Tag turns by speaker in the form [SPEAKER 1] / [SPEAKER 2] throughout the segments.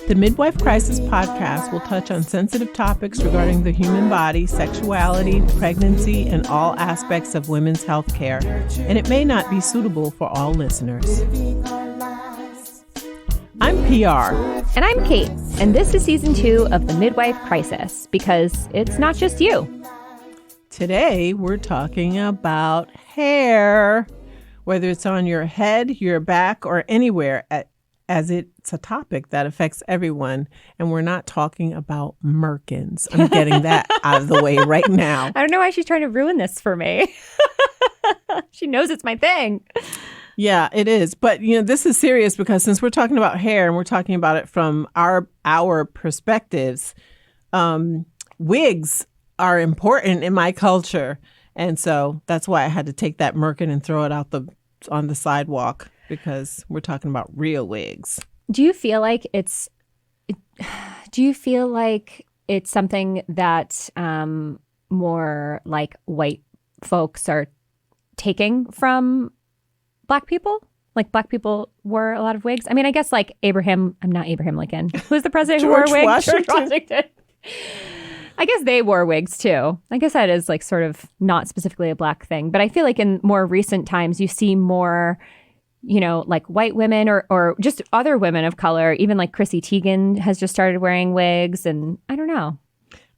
[SPEAKER 1] The Midwife Crisis podcast will touch on sensitive topics regarding the human body, sexuality, pregnancy, and all aspects of women's health care, and it may not be suitable for all listeners. I'm PR.
[SPEAKER 2] And I'm Kate, and this is season 2 of The Midwife Crisis, because it's not just you.
[SPEAKER 1] Today, we're talking about hair, whether it's on your head, your back, or anywhere, as it's a topic that affects everyone. And we're not talking about merkins. I'm getting that out of the way right now.
[SPEAKER 2] I don't know why she's trying to ruin this for me. She knows it's my thing.
[SPEAKER 1] Yeah, it is. But, this is serious because since we're talking about hair and we're talking about it from our perspectives, wigs are important in my culture. And so that's why I had to take that merkin and throw it out on the sidewalk, because we're talking about real wigs.
[SPEAKER 2] Do you feel like it's something that more like white folks are taking from Black people? Like Black people wore a lot of wigs? I mean, I guess like not Abraham Lincoln. Who's the president who wore a wig?
[SPEAKER 1] Washington.
[SPEAKER 2] George Washington. I guess they wore wigs too. I guess that is like sort of not specifically a Black thing. But I feel like in more recent times, you see more, like white women or just other women of color. Even like Chrissy Teigen has just started wearing wigs. And I don't know.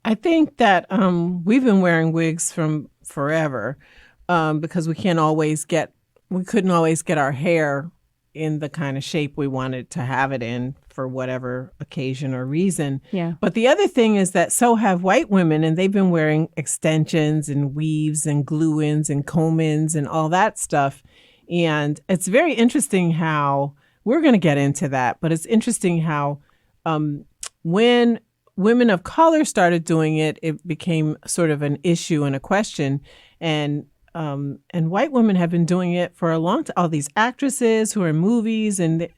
[SPEAKER 1] I think that we've been wearing wigs from forever because we couldn't always get our hair in the kind of shape we wanted to have it in for whatever occasion or reason.
[SPEAKER 2] Yeah.
[SPEAKER 1] But the other thing is that so have white women, and they've been wearing extensions and weaves and glue-ins and comb-ins and all that stuff. And it's very interesting how we're going to get into that, but it's interesting how when women of color started doing it, it became sort of an issue and a question. And white women have been doing it for a long time. All these actresses who are in movies, and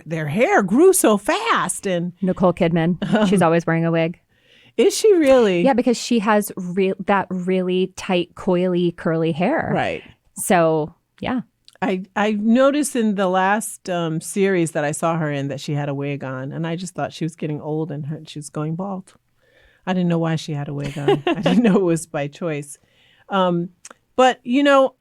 [SPEAKER 1] their hair grew so fast. And
[SPEAKER 2] Nicole Kidman, she's always wearing a wig.
[SPEAKER 1] Is she really?
[SPEAKER 2] Yeah, because she has that really tight, coily, curly hair.
[SPEAKER 1] Right.
[SPEAKER 2] So, yeah.
[SPEAKER 1] I noticed in the last series that I saw her in that she had a wig on, and I just thought she was getting old and she was going bald. I didn't know why she had a wig on. I didn't know it was by choice. But,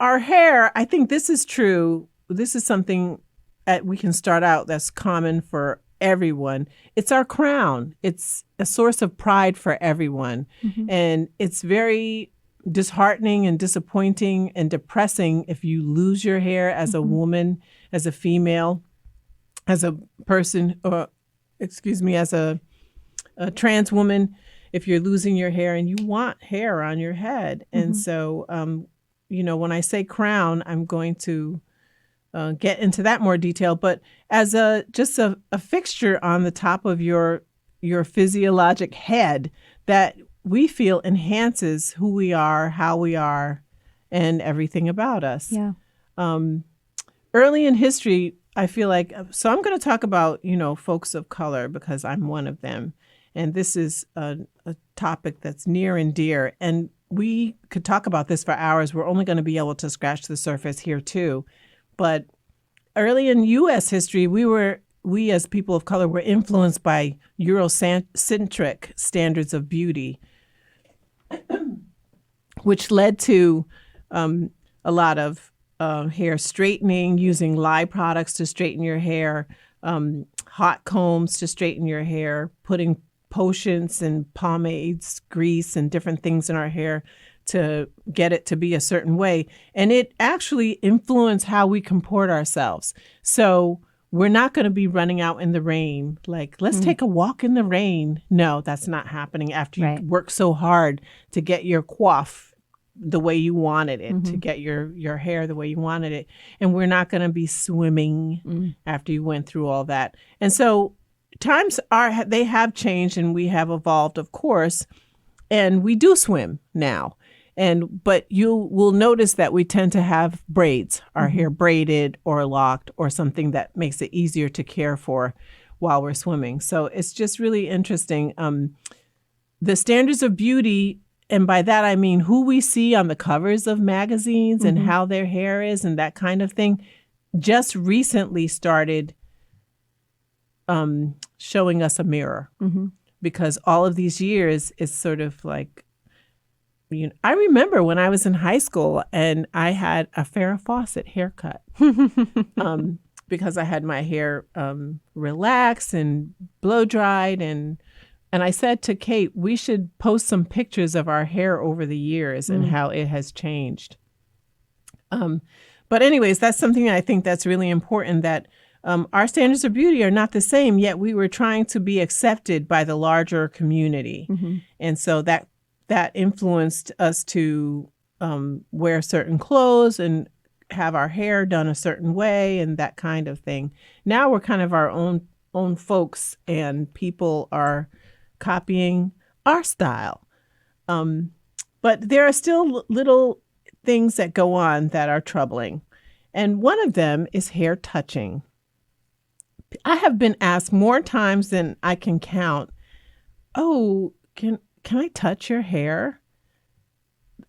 [SPEAKER 1] our hair, I think this is true. This is something that we can start out that's common for everyone. It's our crown. It's a source of pride for everyone. Mm-hmm. And it's very disheartening and disappointing and depressing if you lose your hair as a woman, as a female, as a person, as a trans woman, if you're losing your hair and you want hair on your head. Mm-hmm. And so, when I say crown, I'm going to get into that more detail. But as a fixture on the top of your physiologic head that we feel enhances who we are, how we are, and everything about us.
[SPEAKER 2] Yeah.
[SPEAKER 1] Early in history, I feel like, so I'm going to talk about, folks of color because I'm one of them. And this is a topic that's near and dear. And we could talk about this for hours. We're only going to be able to scratch the surface here too. But early in U.S. history, we as people of color were influenced by Eurocentric standards of beauty, which led to a lot of hair straightening, using lye products to straighten your hair, hot combs to straighten your hair, putting potions and pomades, grease, and different things in our hair to get it to be a certain way. And it actually influenced how we comport ourselves. So we're not going to be running out in the rain, like, let's take a walk in the rain. No, that's not happening after you work so hard to get your coif the way you wanted it, to get your hair the way you wanted it. And we're not going to be swimming after you went through all that. And so times they have changed, and we have evolved, of course, and we do swim now. But you will notice that we tend to have braids, our hair braided or locked, or something that makes it easier to care for while we're swimming. So it's just really interesting. The standards of beauty, and by that I mean who we see on the covers of magazines and how their hair is and that kind of thing, just recently started showing us a mirror, because all of these years is sort of like, I remember when I was in high school and I had a Farrah Fawcett haircut because I had my hair relaxed and blow dried. And I said to Kate, we should post some pictures of our hair over the years and how it has changed. But anyways, that's something I think that's really important, that our standards of beauty are not the same, yet we were trying to be accepted by the larger community. And so that influenced us to wear certain clothes and have our hair done a certain way and that kind of thing. Now we're kind of our own folks, and people are copying our style. But there are still little things that go on that are troubling. And one of them is hair touching. I have been asked more times than I can count, oh, can I touch your hair?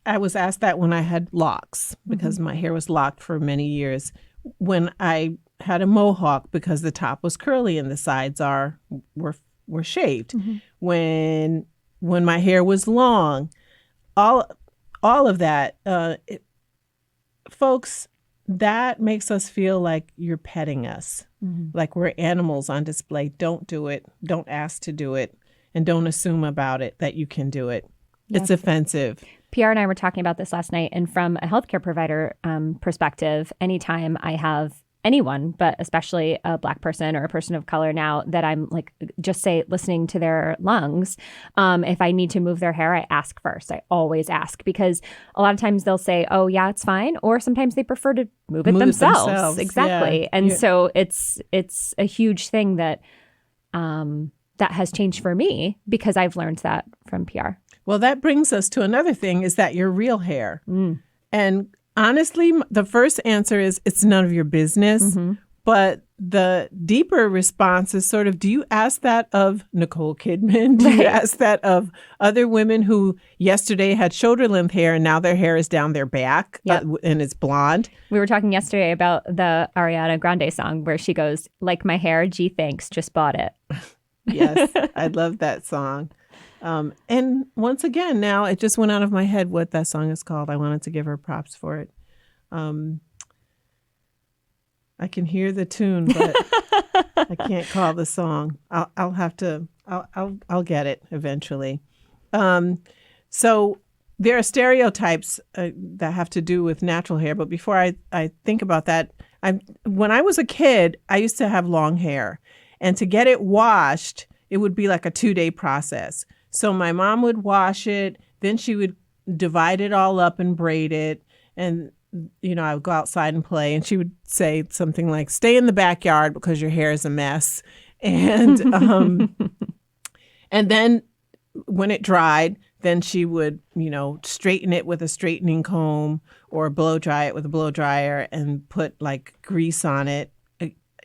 [SPEAKER 1] I was asked that when I had locks, because my hair was locked for many years. When I had a mohawk, because the top was curly and the sides were shaved. When my hair was long, all of that, folks, that makes us feel like you're petting us, like we're animals on display. Don't do it. Don't ask to do it. And don't assume about it that you can do it. Yep. It's offensive.
[SPEAKER 2] Piyar and I were talking about this last night. And from a healthcare provider perspective, anytime I have anyone, but especially a Black person or a person of color now, that I'm like, just say, listening to their lungs, if I need to move their hair, I ask first. I always ask, because a lot of times they'll say, oh, yeah, it's fine. Or sometimes they prefer to move it themselves. Exactly. Yeah. And so it's a huge thing that that has changed for me, because I've learned that from Piyar.
[SPEAKER 1] Well, that brings us to another thing, is that your real hair. And honestly, the first answer is it's none of your business. But the deeper response is sort of, do you ask that of Nicole Kidman? Do you ask that of other women who yesterday had shoulder length hair and now their hair is down their back and it's blonde?
[SPEAKER 2] We were talking yesterday about the Ariana Grande song where she goes, like my hair, gee, thanks, just bought it.
[SPEAKER 1] Yes, I love that song. And once again, now it just went out of my head what that song is called. I wanted to give her props for it. I can hear the tune, but I can't call the song. I'll get it eventually. So there are stereotypes that have to do with natural hair. But before I think about that, when I was a kid, I used to have long hair. And to get it washed, it would be like a 2-day process. So my mom would wash it, then she would divide it all up and braid it. And, I would go outside and play. And she would say something like, stay in the backyard because your hair is a mess. And and then when it dried, then she would, straighten it with a straightening comb or blow dry it with a blow dryer and put like grease on it.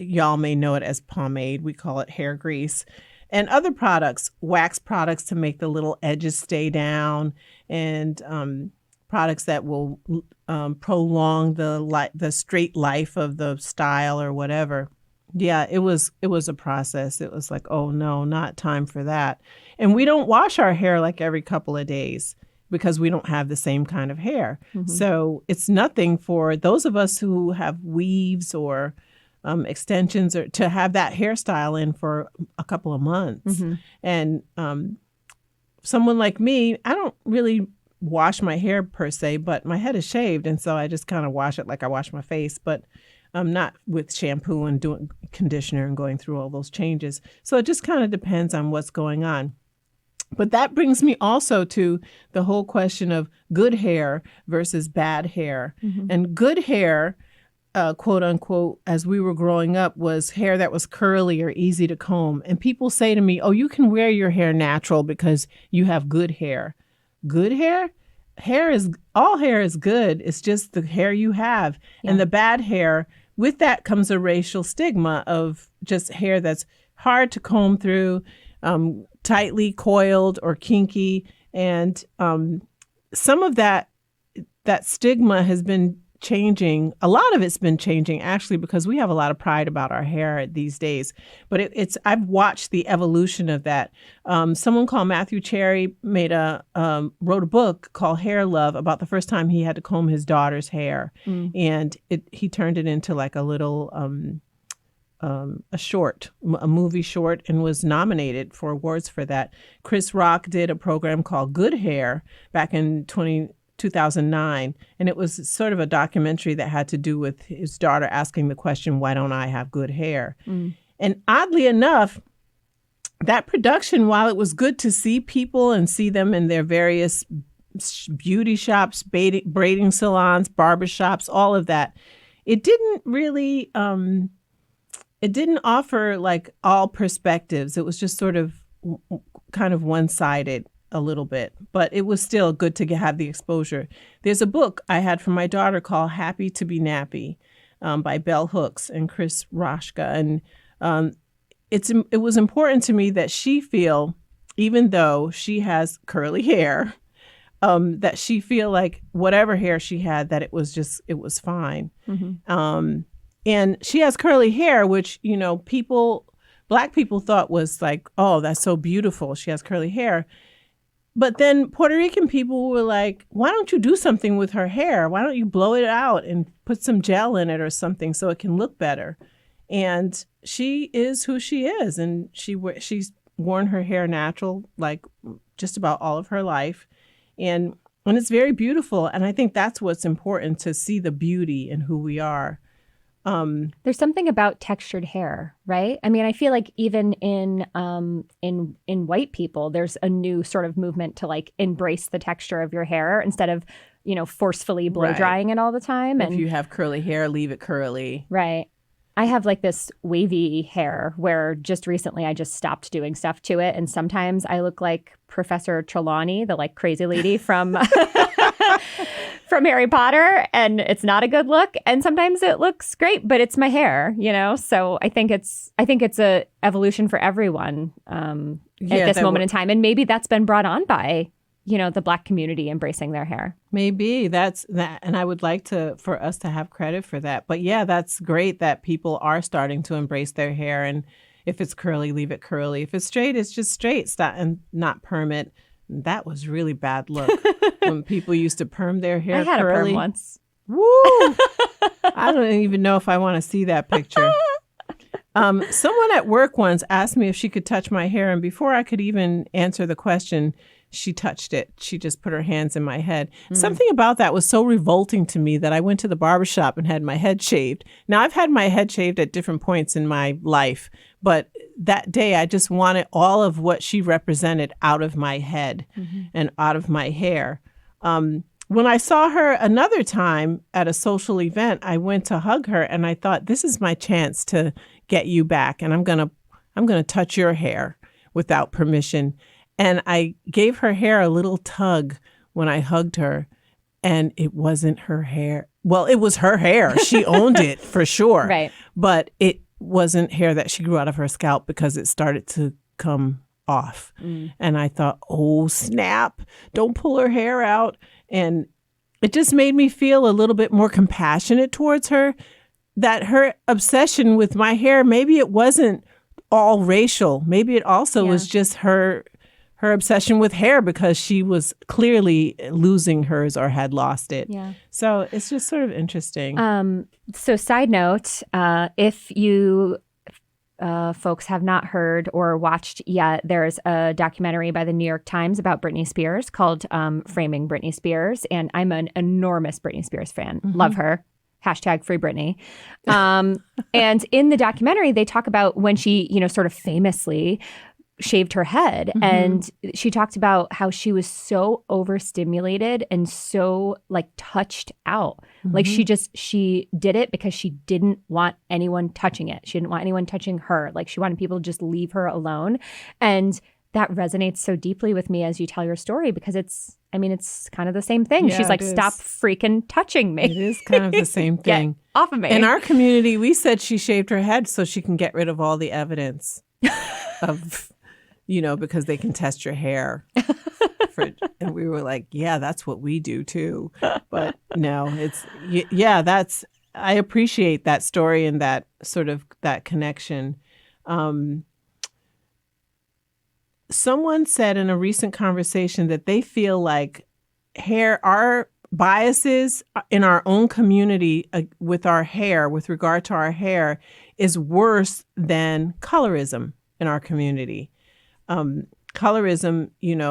[SPEAKER 1] Y'all may know it as pomade. We call it hair grease. And other products, wax products to make the little edges stay down, and products that will prolong the straight life of the style or whatever. Yeah, it was a process. It was like, oh no, not time for that. And we don't wash our hair like every couple of days because we don't have the same kind of hair. So it's nothing for those of us who have weaves or extensions, or to have that hairstyle in for a couple of months. And someone like me, I don't really wash my hair per se, but my head is shaved. And so I just kind of wash it like I wash my face, but not with shampoo and doing conditioner and going through all those changes. So it just kind of depends on what's going on. But that brings me also to the whole question of good hair versus bad hair. And good hair, quote unquote, as we were growing up, was hair that was curly or easy to comb. And people say to me, oh, you can wear your hair natural because you have good hair. Good hair? All hair is good. It's just the hair you have. Yeah. And the bad hair, with that comes a racial stigma of just hair that's hard to comb through, tightly coiled or kinky. And some of that stigma has been changing. A lot of it's been changing, actually, because we have a lot of pride about our hair these days. But I've watched the evolution of that. Someone called Matthew Cherry wrote a book called Hair Love about the first time he had to comb his daughter's hair. And he turned it into like a little a movie short, and was nominated for awards for that. Chris Rock did a program called Good Hair back in 2009, and it was sort of a documentary that had to do with his daughter asking the question, why don't I have good hair? And oddly enough, that production, while it was good to see people and see them in their various beauty shops, braiding salons, barbershops, all of that, it didn't really it didn't offer like all perspectives. It was just sort of kind of one-sided a little bit, but it was still good to have the exposure. There's a book I had for my daughter called Happy to Be Nappy by Bell Hooks and Chris Roshka. And it was important to me that she feel, even though she has curly hair, that she feel like whatever hair she had, that it was fine. And she has curly hair, which, Black people thought was like, oh, that's so beautiful. She has curly hair. But then Puerto Rican people were like, why don't you do something with her hair? Why don't you blow it out and put some gel in it or something so it can look better? And she is who she is. And she's worn her hair natural like just about all of her life. And it's very beautiful. And I think that's what's important, to see the beauty in who we are.
[SPEAKER 2] There's something about textured hair, right? I mean, I feel like even in white people, there's a new sort of movement to like embrace the texture of your hair instead of, forcefully blow drying it all the time.
[SPEAKER 1] If you have curly hair, leave it curly.
[SPEAKER 2] Right. I have like this wavy hair where just recently I just stopped doing stuff to it. And sometimes I look like Professor Trelawney, the like crazy lady from from Harry Potter, and it's not a good look. And sometimes it looks great, but it's my hair, So I think it's a evolution for everyone at this moment in time. And maybe that's been brought on by the Black community embracing their hair.
[SPEAKER 1] Maybe that's that. And I would like for us to have credit for that. But yeah, that's great that people are starting to embrace their hair. And if it's curly, leave it curly. If it's straight, it's just straight, and not perm it. That was really bad look when people used to perm their hair curly.
[SPEAKER 2] I had a perm once.
[SPEAKER 1] Woo! I don't even know if I want to see that picture. Someone at work once asked me if she could touch my hair, and before I could even answer the question, she touched it. She just put her hands in my head. Something about that was so revolting to me that I went to the barbershop and had my head shaved. Now, I've had my head shaved at different points in my life, but that day I just wanted all of what she represented out of my head and out of my hair. When I saw her another time at a social event, I went to hug her and I thought, this is my chance to get you back. And I'm going to touch your hair without permission. And I gave her hair a little tug when I hugged her, and it wasn't her hair. Well, it was her hair. She owned it for sure.
[SPEAKER 2] Right.
[SPEAKER 1] But it wasn't hair that she grew out of her scalp because it started to come off. And I thought, oh, snap, don't pull her hair out. And it just made me feel a little bit more compassionate towards her, that her obsession with my hair, maybe it wasn't all racial. Maybe it also was just her obsession with hair, because she was clearly losing hers or had lost it.
[SPEAKER 2] Yeah.
[SPEAKER 1] So it's just sort of interesting.
[SPEAKER 2] So side note, if you folks have not heard or watched yet, there's a documentary by the New York Times about Britney Spears called Framing Britney Spears. And I'm an enormous Britney Spears fan. Love her. Hashtag free Britney. And in the documentary, they talk about when she, sort of famously shaved her head. And she talked about how she was so overstimulated and so like touched out. Like she did it because she didn't want anyone touching it. She didn't want anyone touching her. Like she wanted people to just leave her alone. And that resonates so deeply with me as you tell your story, because it's kind of the same thing.
[SPEAKER 1] Yeah,
[SPEAKER 2] she's like, stop freaking touching me.
[SPEAKER 1] It is kind of the same thing.
[SPEAKER 2] Get off of me.
[SPEAKER 1] In our community, we said she shaved her head so she can get rid of all the evidence of, because they can test your hair. And we were like, yeah, that's what we do too. But no, that's, I appreciate that story and that sort of that connection. Someone said in a recent conversation that they feel like our biases in our own community with our hair, with regard to our hair, is worse than colorism in our community. Colorism,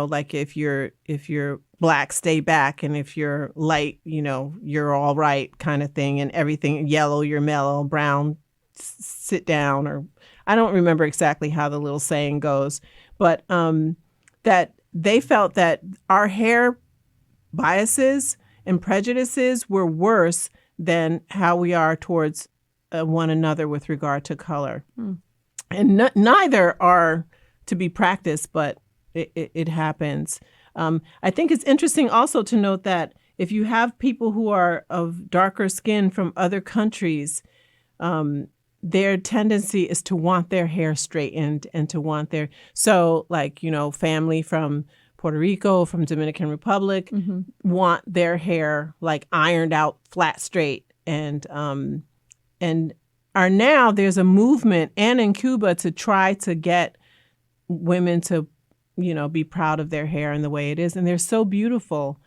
[SPEAKER 1] like if you're black, stay back, and if you're light, you're all right kind of thing, and everything yellow, you're mellow, brown, sit down, or I don't remember exactly how the little saying goes, but that they felt that our hair biases and prejudices were worse than how we are towards one another with regard to color. And neither are to be practiced, but it happens. I think it's interesting also to note that if you have people who are of darker skin from other countries, their tendency is to want their hair straightened and to want family from Puerto Rico, from Dominican Republic, want their hair like ironed out, flat, straight, and are now there's a movement, and in Cuba, to try to get women to, be proud of their hair and the way it is, and they're so beautiful.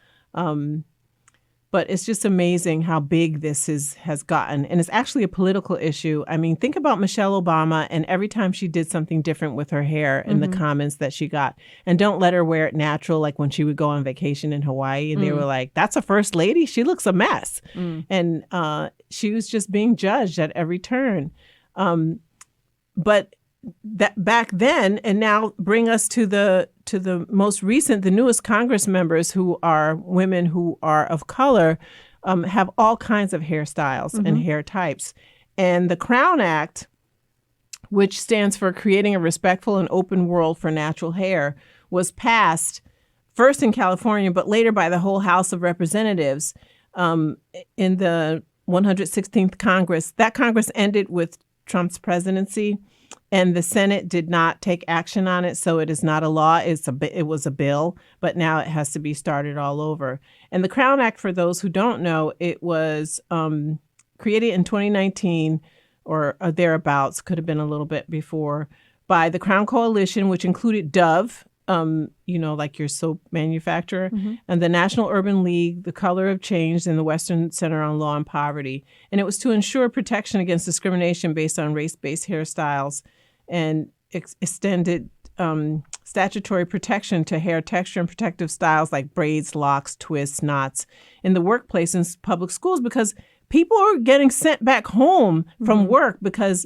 [SPEAKER 1] But it's just amazing how big this has gotten. And it's actually a political issue. I mean, think about Michelle Obama and every time she did something different with her hair and the comments that she got. And don't let her wear it natural, like when she would go on vacation in Hawaii. And they were like, that's a first lady? She looks a mess. And she was just being judged at every turn. But that back then, and now bring us to the most recent, the newest Congress members who are women who are of color, have all kinds of hairstyles and hair types. And the Crown Act, which stands for Creating a Respectful and Open World for Natural Hair, was passed first in California, but later by the whole House of Representatives in the 116th Congress. That Congress ended with Trump's presidency. And the Senate did not take action on it, so it is not a law. It was a bill, but now it has to be started all over. And the Crown Act, for those who don't know, it was created in 2019 or thereabouts, could have been a little bit before, by the Crown Coalition, which included Dove, like your soap manufacturer, and the National Urban League, the Color of Change, and the Western Center on Law and Poverty. And it was to ensure protection against discrimination based on race-based hairstyles and extended statutory protection to hair texture and protective styles like braids, locks, twists, knots in the workplace and public schools, because people are getting sent back home from work because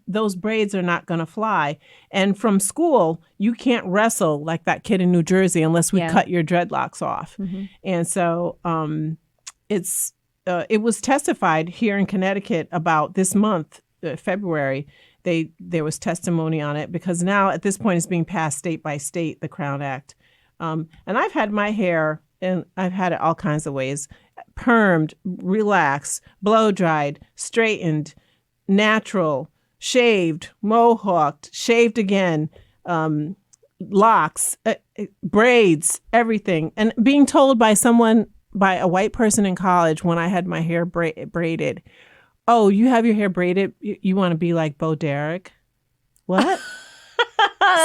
[SPEAKER 1] those braids are not going to fly. And from school, you can't wrestle like that kid in New Jersey unless we cut your dreadlocks off. And so it was testified here in Connecticut about this month, February. There was testimony on it because now at this point it's being passed state by state, the Crown Act. And I've had my hair, and I've had it all kinds of ways, permed, relaxed, blow dried, straightened, natural, shaved, mohawked, shaved again, locks, braids, everything. And being told by a white person in college when I had my hair braided, oh, you have your hair braided? You want to be like Bo Derek? What?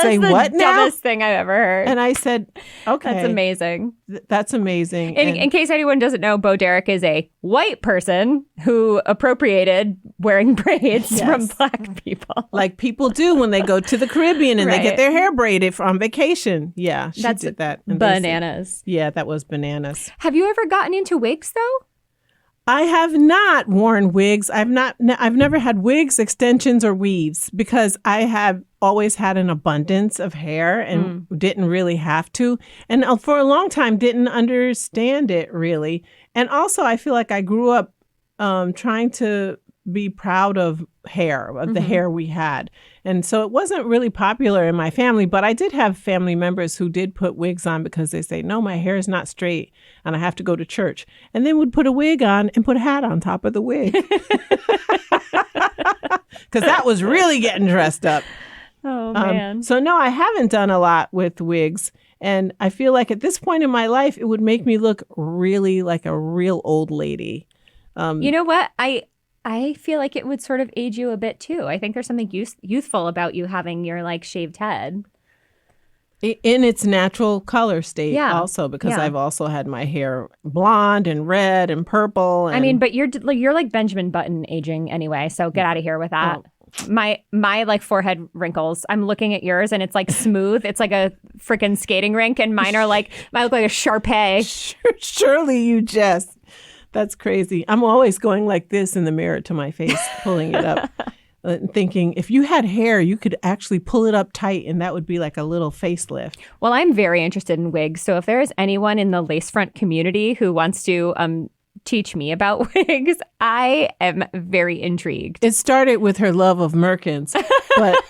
[SPEAKER 1] Say what now?
[SPEAKER 2] That's the dumbest thing I've ever heard.
[SPEAKER 1] And I said, okay.
[SPEAKER 2] That's amazing.
[SPEAKER 1] That's amazing.
[SPEAKER 2] In case anyone doesn't know, Bo Derek is a white person who appropriated wearing braids from black people.
[SPEAKER 1] Like people do when they go to the Caribbean and they get their hair braided on vacation. Yeah, she did that. And
[SPEAKER 2] bananas.
[SPEAKER 1] Yeah, that was bananas.
[SPEAKER 2] Have you ever gotten into wigs, though?
[SPEAKER 1] I have not worn wigs. I've never had wigs, extensions, or weaves because I have always had an abundance of hair and didn't really have to. And for a long time, didn't understand it really. And also, I feel like I grew up trying to be proud of the hair we had. And so it wasn't really popular in my family, but I did have family members who did put wigs on because they say, no, my hair is not straight and I have to go to church. And then would put a wig on and put a hat on top of the wig. Because that was really getting dressed up.
[SPEAKER 2] Oh, man.
[SPEAKER 1] So no, I haven't done a lot with wigs. And I feel like at this point in my life, it would make me look really like a real old lady.
[SPEAKER 2] You know what? I feel like it would sort of age you a bit too. I think there's something youthful about you having your like shaved head.
[SPEAKER 1] In its natural color state also, because
[SPEAKER 2] Yeah.
[SPEAKER 1] I've also had my hair blonde and red and purple. And,
[SPEAKER 2] I mean, but you're like Benjamin Button aging anyway, so get out of here with that. My like forehead wrinkles, I'm looking at yours and it's like smooth. It's like a freaking skating rink, and mine are like, I look like a Sharpay.
[SPEAKER 1] Surely you jest. That's crazy. I'm always going like this in the mirror to my face, pulling it up. Thinking if you had hair, you could actually pull it up tight and that would be like a little facelift.
[SPEAKER 2] Well, I'm very interested in wigs. So if there is anyone in the lace front community who wants to teach me about wigs, I am very intrigued.
[SPEAKER 1] It started with her love of merkins, but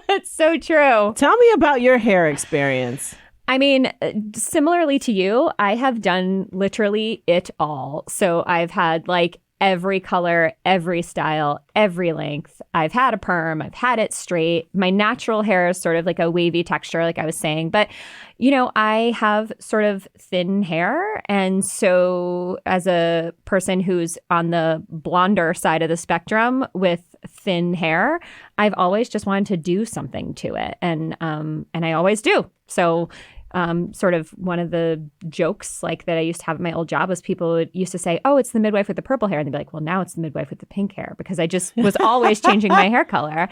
[SPEAKER 2] It's so true.
[SPEAKER 1] Tell me about your hair experience.
[SPEAKER 2] I mean, similarly to you, I have done literally it all. So I've had like every color, every style, every length. I've had a perm. I've had it straight. My natural hair is sort of like a wavy texture, like I was saying. But, you know, I have sort of thin hair. And so as a person who's on the blonder side of the spectrum with thin hair, I've always just wanted to do something to it. And I always do. So sort of one of the jokes like that I used to have at my old job was people used to say, oh, it's the midwife with the purple hair. And they'd be like, well, now it's the midwife with the pink hair, because I just was always changing my hair color.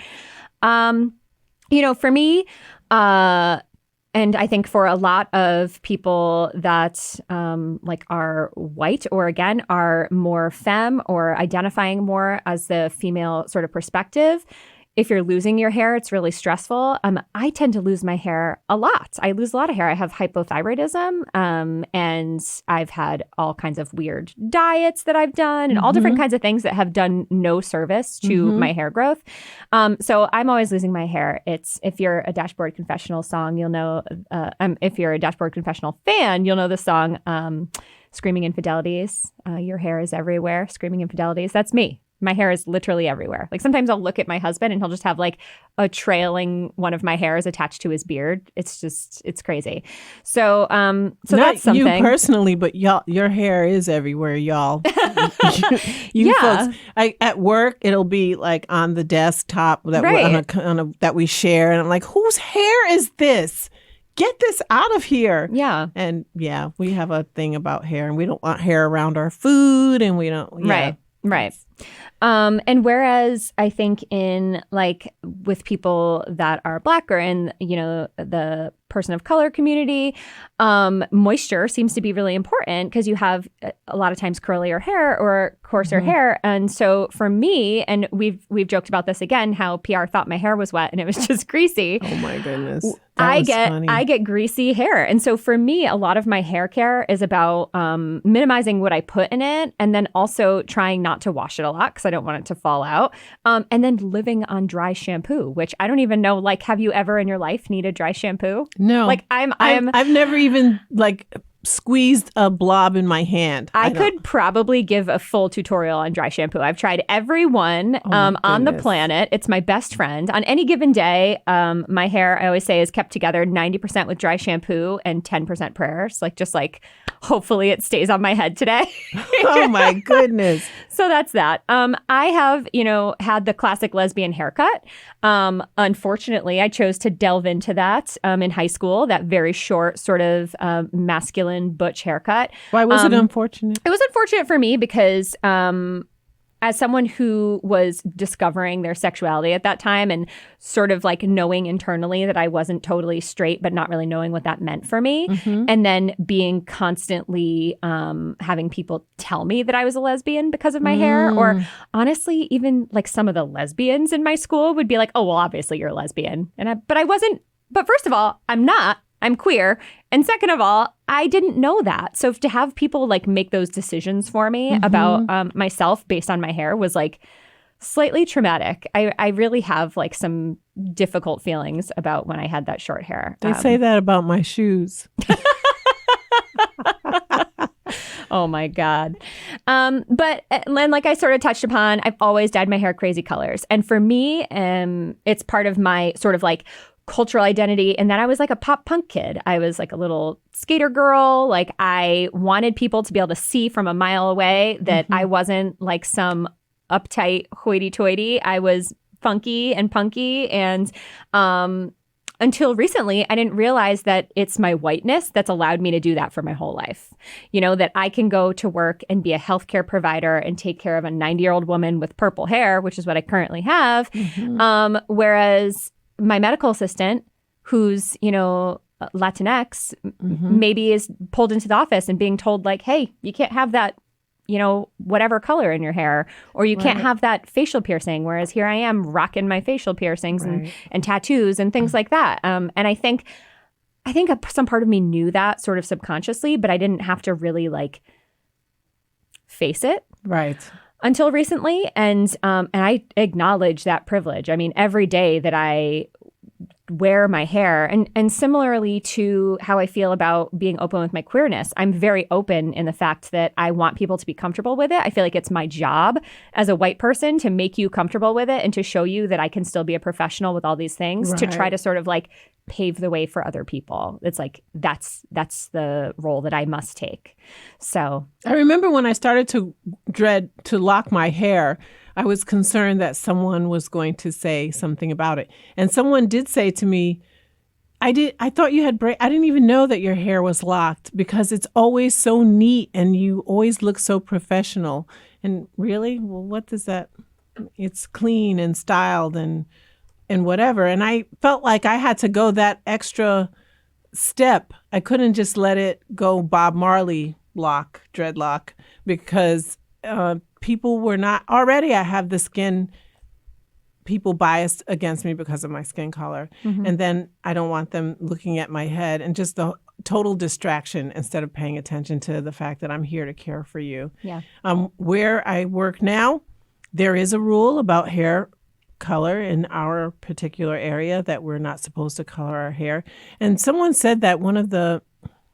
[SPEAKER 2] You know, for me, and I think for a lot of people that like are white or again are more femme or identifying more as the female sort of perspective, if you're losing your hair, it's really stressful. I tend to lose my hair a lot. I lose a lot of hair. I have hypothyroidism, and I've had all kinds of weird diets that I've done and all different kinds of things that have done no service to my hair growth. So I'm always losing my hair. It's if you're a Dashboard Confessional song, you'll know. If you're a Dashboard Confessional fan, you'll know the song "Screaming Infidelities." Your hair is everywhere. Screaming Infidelities. That's me. My hair is literally everywhere. Like sometimes I'll look at my husband and he'll just have like a trailing one of my hairs attached to his beard. It's crazy. So
[SPEAKER 1] Not
[SPEAKER 2] that's something.
[SPEAKER 1] you personally, but y'all, your hair is everywhere, y'all. you
[SPEAKER 2] Yeah.
[SPEAKER 1] folks. At work, it'll be like on the desktop that
[SPEAKER 2] Right.
[SPEAKER 1] that we share, and I'm like, whose hair is this? Get this out of here.
[SPEAKER 2] Yeah.
[SPEAKER 1] And yeah, we have a thing about hair, and we don't want hair around our food, and we don't. Yeah.
[SPEAKER 2] Right. And whereas I think in like with people that are Black or in, you know, the person of color community, moisture seems to be really important because you have a lot of times curlier hair or coarser hair. And so for me, and we've joked about this again, how PR thought my hair was wet and it was just greasy.
[SPEAKER 1] Oh my goodness.
[SPEAKER 2] I
[SPEAKER 1] funny.
[SPEAKER 2] get greasy hair. And so for me, a lot of my hair care is about minimizing what I put in it and then also trying not to wash it a lot because I don't want it to fall out. And then living on dry shampoo, which I don't even know, like, have you ever in your life needed dry shampoo?
[SPEAKER 1] No.
[SPEAKER 2] Like
[SPEAKER 1] I've never even like squeezed a blob in my hand.
[SPEAKER 2] I could probably give a full tutorial on dry shampoo. I've tried every one on the planet. It's my best friend. On any given day, my hair, I always say, is kept together 90% with dry shampoo and 10% prayers. Like, just like, hopefully it stays on my head today.
[SPEAKER 1] Oh my goodness.
[SPEAKER 2] So that's that. I have, you know, had the classic lesbian haircut. Unfortunately, I chose to delve into that in high school, that very short sort of masculine butch haircut.
[SPEAKER 1] Why was it unfortunate?
[SPEAKER 2] It was unfortunate for me because as someone who was discovering their sexuality at that time and sort of like knowing internally that I wasn't totally straight, but not really knowing what that meant for me. And then being constantly having people tell me that I was a lesbian because of my hair. Or honestly, even like some of the lesbians in my school would be like, oh, well, obviously you're a lesbian. But I wasn't. But first of all, I'm not. I'm queer. And second of all, I didn't know that. So to have people like make those decisions for me about myself based on my hair was like slightly traumatic. I really have like some difficult feelings about when I had that short hair.
[SPEAKER 1] They say that about my shoes.
[SPEAKER 2] Oh my God. But like I sort of touched upon, I've always dyed my hair crazy colors. And for me, it's part of my sort of like cultural identity. And then I was like a pop punk kid. I was like a little skater girl. Like I wanted people to be able to see from a mile away that I wasn't like some uptight hoity-toity. I was funky and punky. And until recently, I didn't realize that it's my whiteness that's allowed me to do that for my whole life. You know, that I can go to work and be a healthcare provider and take care of a 90-year-old woman with purple hair, which is what I currently have. Whereas my medical assistant, who's, you know, Latinx, maybe is pulled into the office and being told like, hey, you can't have that, you know, whatever color in your hair, or you can't have that facial piercing. Whereas here I am rocking my facial piercings and tattoos and things like that. And I think some part of me knew that sort of subconsciously, but I didn't have to really like face it.
[SPEAKER 1] Right.
[SPEAKER 2] Until recently. And I acknowledge that privilege. I mean, every day that I wear my hair, and similarly to how I feel about being open with my queerness, I'm very open in the fact that I want people to be comfortable with it. I feel like it's my job as a white person to make you comfortable with it and to show you that I can still be a professional with all these things, to try to sort of like pave the way for other people. It's like that's the role that I must take. So
[SPEAKER 1] I remember when I started to dread to lock my hair, I was concerned that someone was going to say something about it. And someone did say to me, I thought you had I didn't even know that your hair was locked because it's always so neat and you always look so professional. And really? Well, what does that? It's clean and styled and whatever. And I felt like I had to go that extra step. I couldn't just let it go Bob Marley dreadlock, because people were not already. I have the skin. People biased against me because of my skin color. And then I don't want them looking at my head, and just the total distraction instead of paying attention to the fact that I'm here to care for you.
[SPEAKER 2] Yeah.
[SPEAKER 1] Where I work now, there is a rule about hair color in our particular area that we're not supposed to color our hair. And someone said that one of the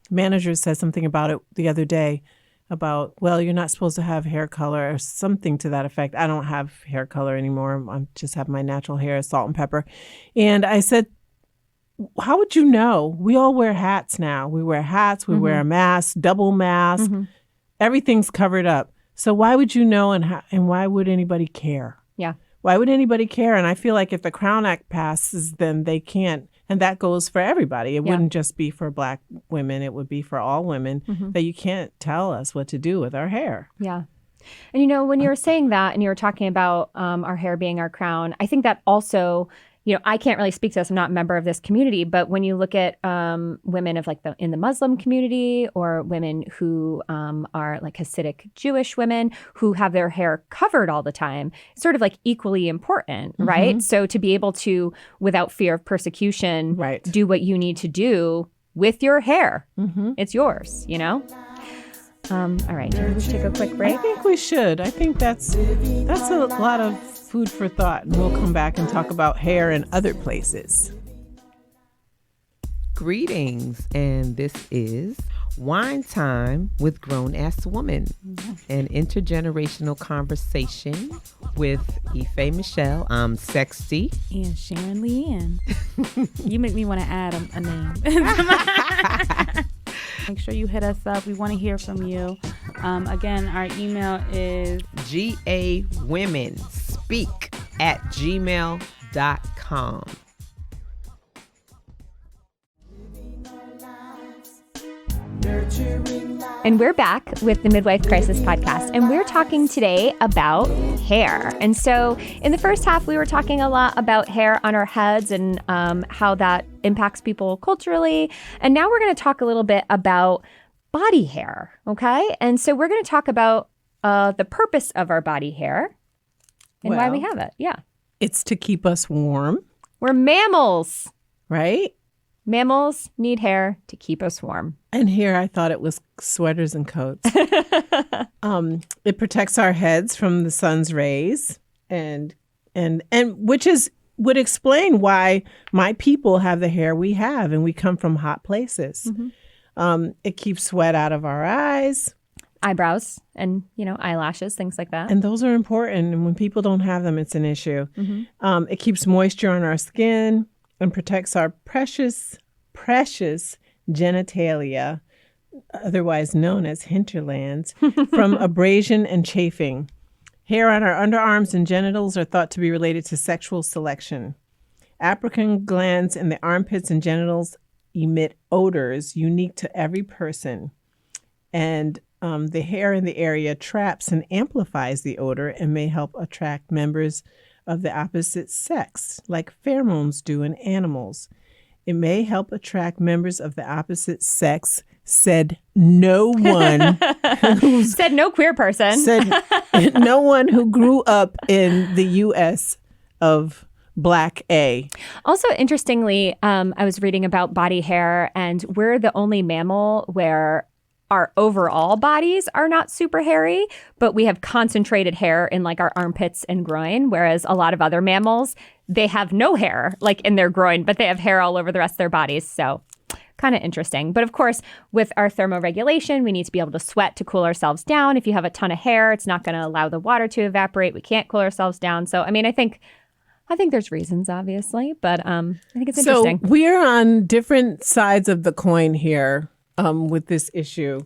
[SPEAKER 1] managers said something about it the other day about, well, you're not supposed to have hair color or something to that effect. I don't have hair color anymore. I just have my natural hair, salt and pepper. And I said, how would you know? We all wear hats now. We wear hats, we wear a mask, double mask. Everything's covered up. So why would you know, and why would anybody care?
[SPEAKER 2] Yeah.
[SPEAKER 1] Why would anybody care? And I feel like if the Crown Act passes, then they can't. And that goes for everybody. It wouldn't just be for Black women. It would be for all women, that you can't tell us what to do with our hair.
[SPEAKER 2] Yeah. And, you know, when you were saying that and you were talking about our hair being our crown, I think that also, you know, I can't really speak to this. I'm not a member of this community. But when you look at women of like in the Muslim community, or women who are like Hasidic Jewish women who have their hair covered all the time, it's sort of like equally important, right? So to be able to, without fear of persecution, do what you need to do with your hair, it's yours, you know? All right, maybe we should take a quick break.
[SPEAKER 1] I think we should. I think that's a lot of food for thought. And we'll come back and talk about hair in other places.
[SPEAKER 3] Greetings, and this is Wine Time with Grown Ass Woman, an intergenerational conversation with Ife Michelle. I'm Sexy.
[SPEAKER 4] And Sharon Leanne. You make me want to add a name. Make sure you hit us up. We want to hear from you. Again, our email is
[SPEAKER 3] gawomenspeak@gmail.com.
[SPEAKER 2] And we're back with the Midwife Crisis podcast, and we're talking today about hair. And so in the first half, we were talking a lot about hair on our heads and how that impacts people culturally. And now we're going to talk a little bit about body hair, okay? And so we're going to talk about the purpose of our body hair and why we have it. Yeah.
[SPEAKER 1] It's to keep us warm.
[SPEAKER 2] We're mammals.
[SPEAKER 1] Right?
[SPEAKER 2] Mammals need hair to keep us warm.
[SPEAKER 1] And here I thought it was sweaters and coats. It protects our heads from the sun's rays, and which would explain why my people have the hair we have, and we come from hot places. It keeps sweat out of our eyes.
[SPEAKER 2] Eyebrows and, you know, eyelashes, things like that.
[SPEAKER 1] And those are important. And when people don't have them, it's an issue. It keeps moisture on our skin. and protects our precious, precious genitalia, otherwise known as hinterlands, from abrasion and chafing. Hair on our underarms and genitals are thought to be related to sexual selection. Apocrine glands in the armpits and genitals emit odors unique to every person. And the hair in the area traps and amplifies the odor and may help attract members of the opposite sex, like pheromones do in animals. It may help attract members of the opposite sex, said no one.
[SPEAKER 2] Said no queer person.
[SPEAKER 1] Said no one who grew up in the U.S. of Black A.
[SPEAKER 2] Also, interestingly, I was reading about body hair, and we're the only mammal where our overall bodies are not super hairy, but we have concentrated hair in like our armpits and groin, whereas a lot of other mammals, they have no hair like in their groin, but they have hair all over the rest of their bodies. So kind of interesting. But of course, with our thermoregulation, we need to be able to sweat to cool ourselves down. If you have a ton of hair, it's not going to allow the water to evaporate. We can't cool ourselves down. So, I mean, I think there's reasons, obviously, but I think it's interesting.
[SPEAKER 1] So we're on different sides of the coin here. With this issue,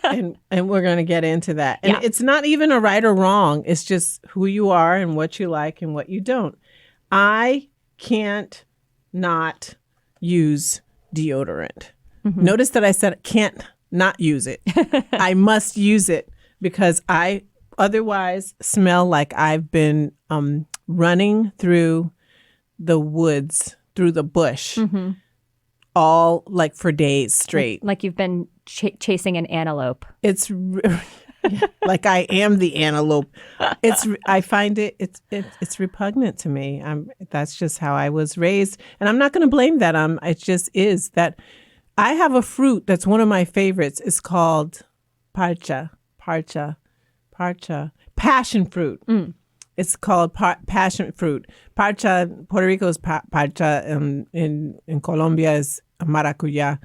[SPEAKER 1] and we're going to get into that. And it's not even a right or wrong. It's just who you are and what you like and what you don't. I can't not use deodorant. Mm-hmm. Notice that I said can't not use it. I must use it because I otherwise smell like I've been running through the woods, through the bush. Mm-hmm. All like for days straight.
[SPEAKER 2] Like you've been chasing an antelope.
[SPEAKER 1] It's like I am the antelope. I find it's repugnant to me. That's just how I was raised. And I'm not going to blame that. It just is that I have a fruit that's one of my favorites. It's called parcha, passion fruit. Mm. It's called passion fruit. Parcha, Puerto Rico is parcha, in Colombia is maracuya.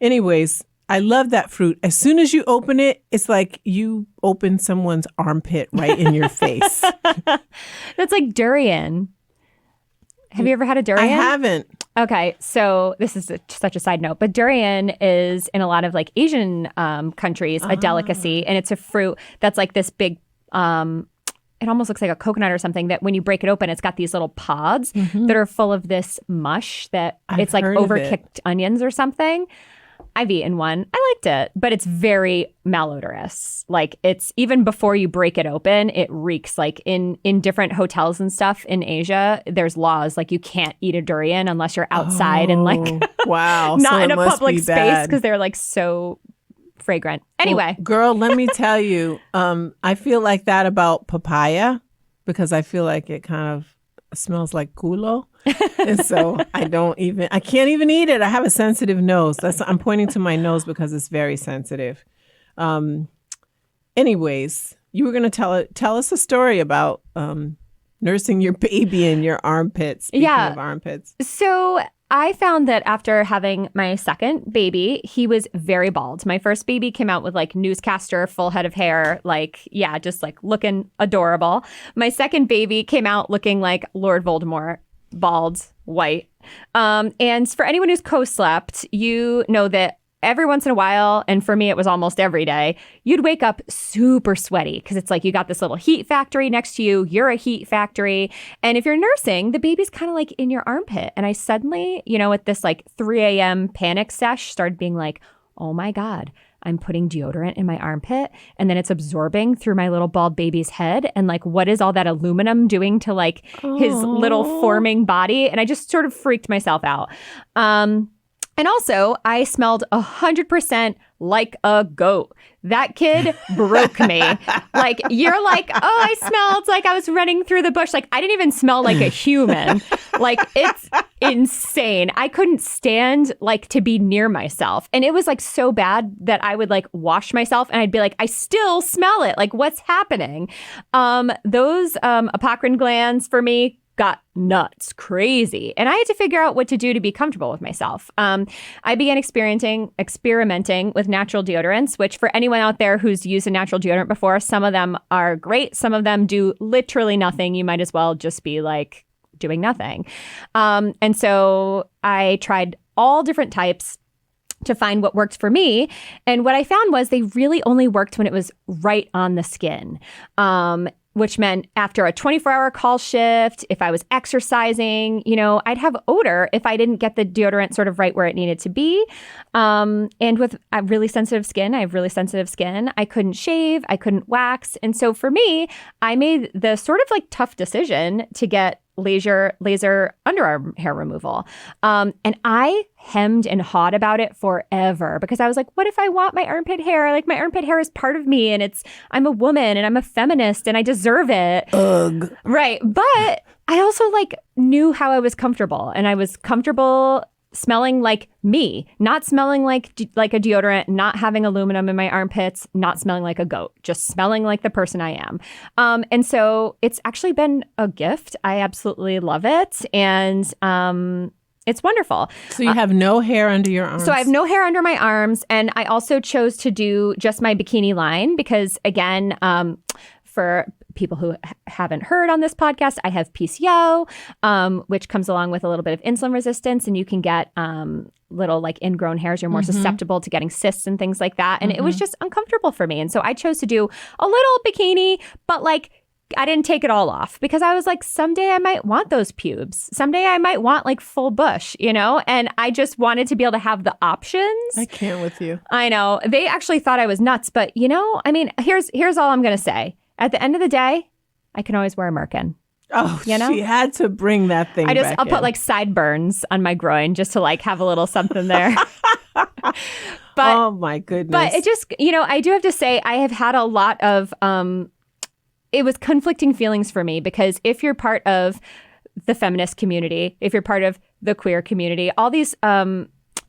[SPEAKER 1] Anyways, I love that fruit. As soon as you open it, it's like you open someone's armpit right in your face.
[SPEAKER 2] That's like durian. Have you ever had a durian?
[SPEAKER 1] I haven't.
[SPEAKER 2] Okay, so this is such a side note, but durian is in a lot of like Asian countries a delicacy, and it's a fruit that's like this big it almost looks like a coconut or something that when you break it open, it's got these little pods that are full of this mush that it's like overcooked onions or something. I've eaten one. I liked it, but it's very malodorous. Like it's even before you break it open, it reeks. Like in different hotels and stuff in Asia, there's laws like you can't eat a durian unless you're outside and like
[SPEAKER 1] wow,
[SPEAKER 2] not
[SPEAKER 1] so
[SPEAKER 2] in a public
[SPEAKER 1] be
[SPEAKER 2] space because they're like so fragrant. Anyway.
[SPEAKER 1] Well, girl, let me tell you, I feel like that about papaya because I feel like it kind of smells like culo. And so I can't even eat it. I have a sensitive nose. I'm pointing to my nose because it's very sensitive. Anyways, you were going to tell us a story about nursing your baby in your armpits. Speaking of armpits.
[SPEAKER 2] So I found that after having my second baby, he was very bald. My first baby came out with like newscaster, full head of hair, just like looking adorable. My second baby came out looking like Lord Voldemort, bald, white. And for anyone who's co-slept, you know that every once in a while, and for me, it was almost every day, you'd wake up super sweaty because it's like you got this little heat factory next to you. You're a heat factory. And if you're nursing, the baby's kind of like in your armpit. And I suddenly, at this like 3 a.m. panic sesh started being like, oh my God, I'm putting deodorant in my armpit and then it's absorbing through my little bald baby's head. And like, what is all that aluminum doing to like his little forming body? And I just sort of freaked myself out. And also, I smelled 100% like a goat. That kid broke me. Like, you're like, oh, I smelled like I was running through the bush. Like, I didn't even smell like a human. Like, it's insane. I couldn't stand, like, to be near myself. And it was, like, so bad that I would, like, wash myself and I'd be like, I still smell it. Like, what's happening? Those apocrine glands for me got nuts, crazy. And I had to figure out what to do to be comfortable with myself. I began experimenting with natural deodorants, which for anyone out there who's used a natural deodorant before, some of them are great. Some of them do literally nothing. You might as well just be like doing nothing. And so I tried all different types to find what worked for me. And what I found was they really only worked when it was right on the skin. Which meant after a 24-hour call shift, if I was exercising, I'd have odor if I didn't get the deodorant sort of right where it needed to be. And with really sensitive skin, I have really sensitive skin. I couldn't shave, I couldn't wax. And so for me, I made the sort of like tough decision to get laser underarm hair removal. And I hemmed and hawed about it forever because I was like, what if I want my armpit hair? Like my armpit hair is part of me and I'm a woman and I'm a feminist and I deserve it.
[SPEAKER 1] Ugh.
[SPEAKER 2] Right. But I also knew how I was comfortable, and I was comfortable smelling like me, not smelling like a deodorant, not having aluminum in my armpits, not smelling like a goat, just smelling like the person I am. And so it's actually been a gift. I absolutely love it. And it's wonderful.
[SPEAKER 1] So you have no hair under your arms?
[SPEAKER 2] So I have no hair under my arms. And I also chose to do just my bikini line because, again, for people who haven't heard on this podcast, I have PCO, which comes along with a little bit of insulin resistance, and you can get little ingrown hairs. You're more susceptible to getting cysts and things like that. And it was just uncomfortable for me. And so I chose to do a little bikini, but I didn't take it all off because I was like, someday I might want those pubes. Someday I might want full bush, And I just wanted to be able to have the options.
[SPEAKER 1] I can't with you.
[SPEAKER 2] I know. They actually thought I was nuts, but here's all I'm going to say. At the end of the day, I can always wear a merkin.
[SPEAKER 1] Oh, she had to bring that thing back
[SPEAKER 2] I'll put sideburns on my groin just to have a little something there. But,
[SPEAKER 1] oh my goodness.
[SPEAKER 2] But it just, I do have to say I have had a lot of, it was conflicting feelings for me because if you're part of the feminist community, if you're part of the queer community, all these